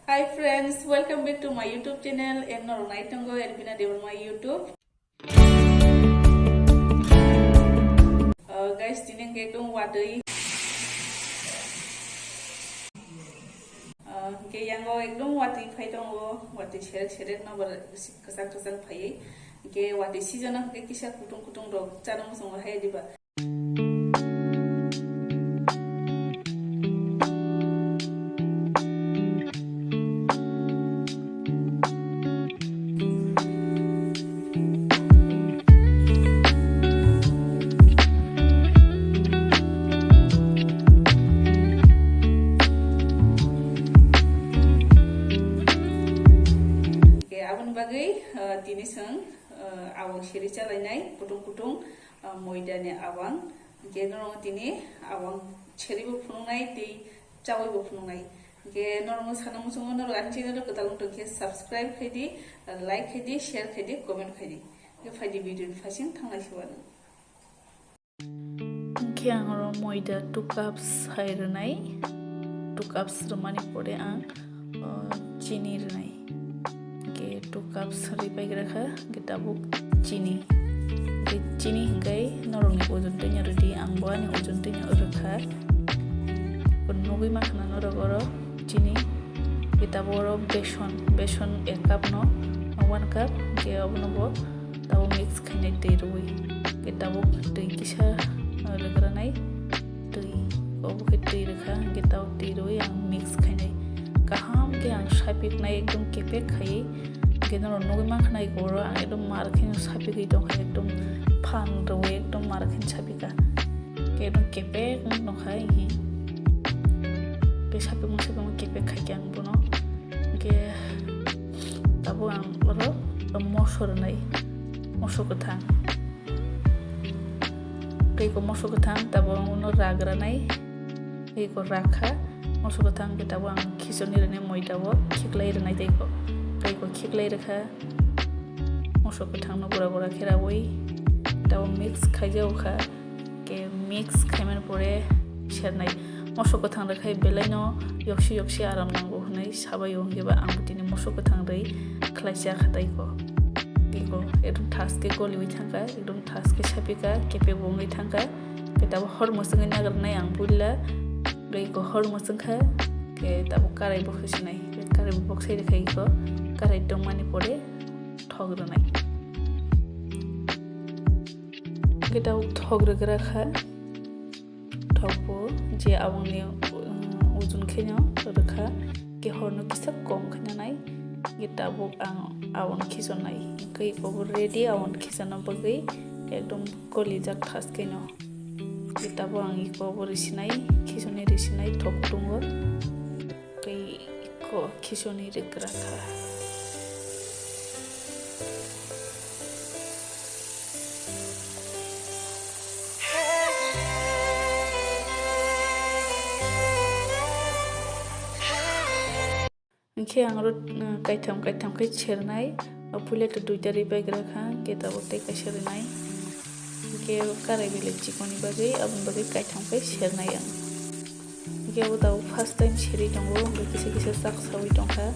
Hi friends, welcome back to my YouTube channel and Albina Debbarma YouTube. Guys, tining ekdom wadai. Yang ekdom wati phai dongo, wati seret no bar kesak phai. Wati season kisah kutung dog cara musong hai diba. Bagai tini sang awang seri calai putung moida ne awang norong tini awang seri bufunai di cawai bufunai norong sana musung norong channel ketalung tengke subscribe kedi like kedi share kedi comment kedi fadi video fashion thangai siwan ang ro moida 2 cups hairanai 2 cups romani pore ang chini renai 2 cups ripai rakha tabuk chini hingai norong ojun tenya redi ang boani ojun tenya rakha nogi makna norogoro chini taboro beson 1 cup no 1 cup abonobo tabo mix khainai tei roi tabuk tei kisa regranai tei obo tei rakha tabuk tei roi ang mix khainai kaham ke ang sapik nai ekdom kepek khai Kenal nogi maknai goro ang ekdom markin sapi dong ekdom pang do ekdom markin sapi ka ekdom kepe no khai hi ke sapi mo kepe khai kyang buno ke tabo ang ro mosor nai moso kathang ke ko moso kathang tabo no ragra nai ke ko rakha moso kathang ke tabo ang khizoni rene moidabo khiklai renai dei ko ko khiklai rakha moso kathang no gora khera oi tabo mix khaijau kha ke mix khaiman pore sernai moso kathang rakhai belai no yoksi aram nango hunai sabai ongeba ambutini moso kathang rei khlaisa khatai ko ekdom taske goliwi thangka ekdom taske sapika kepe bongai thangka ke tabo hor mosangai nagarnai ang bulla rei ko hor mosangkha ke tabo karai boksinai karai boksai rakhai ko karai dongmani pore thogranai getau thogrgra kha thogbo je awangni ujun khenyo rakha ke horno kisa kom khnanai getabuk ang awang khizonai kai ko ready awang khizana bagai ekdom koli jak thas keno getabo ang iko borisinai khizoni risinai thoktungo kai ko khizoni regra kha ke angro kaitam kai chernai pule to duita ripai grakha ke tabo tei kaisernai ke karai bile chikoni bagai abun bagai kaitam kai chernai ang ke abo tabo first time cheri tongo kisa sak sawi tongkha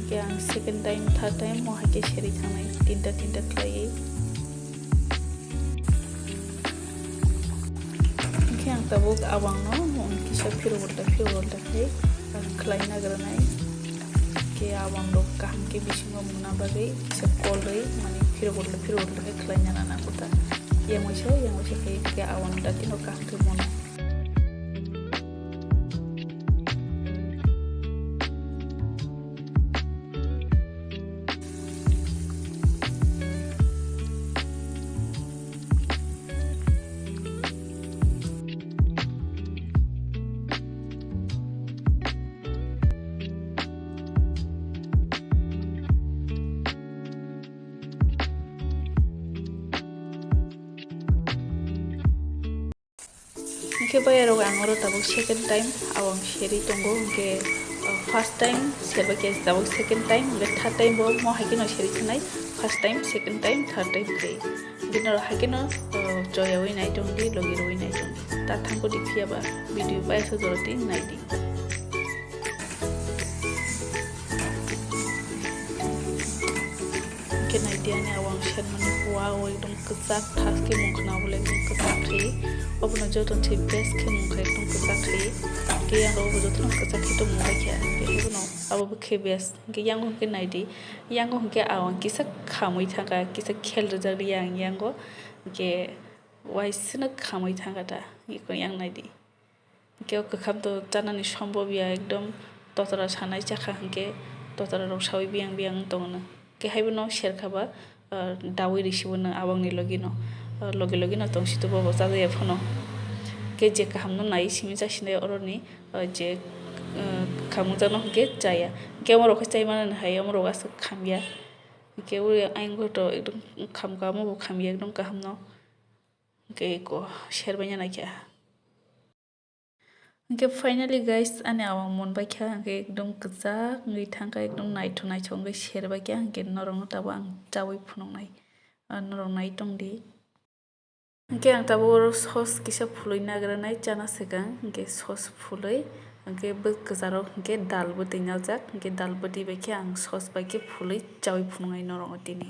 ke ang second time third time mo hake cheri thangai tinta khlai ke ang tabo awang no kisa phirbolta kai khlai nagranai ke awang dok kaham ke bisingo muna bagai se kolrei mane phirbolta ke khlainya nana kota yang moise ke awang datino kaham ke mona ke bayaro angoro tabuk second time awang seri tongo ke first time serba ke tabuk second time third time bo mo hakino seri thanai first time second time third time ke dinor hakino joyawai nai tongi logiroi nai tongi ta thangko dikhiaba video pa so joroti nai di ke naidi ani awang shenmani wow ekdom kechak thas ke mungkhana bole ekdom kechak thei obono joton thei best ke mungkha ekdom kechak thei ke yang obo joton kechak thei to mungkha ke hebono abo ke best ke yang ke naidi yang ke awang kisa khamui thanga kisa khel rejak yang ke waisina khamui thanga ta iko yang naidi ke kakham to janani সম্ভবia ekdom totara sanai chakha hingke totara rok sawi biang tongno ke haibono serkhaba dawi risibono awangni logino tongsi to bobo chajaya phono ke je kahamno nai simi jasine oroni je khamujano hingke chaya ke amoro khe chai mane hai amoro asa khamya ke uri aingo to ekdom khamka amo khamya ekdom kahamno ke ko serbaina naikha ke finally guys ani awang monbai kha ke ekdom kechak ngui thangka ekdom naithok ngui serbai kha ke norong tabo ang chawi phunongnai norong nai tongdi ke ang tabo sauce kisa phuloi nagranai chana sekang ke sauce phuloi ke bwkjaro ke dal bo teinajak ke dal bo dibai khe ang sauce bai ke phuloi chawi phunongnai norong tini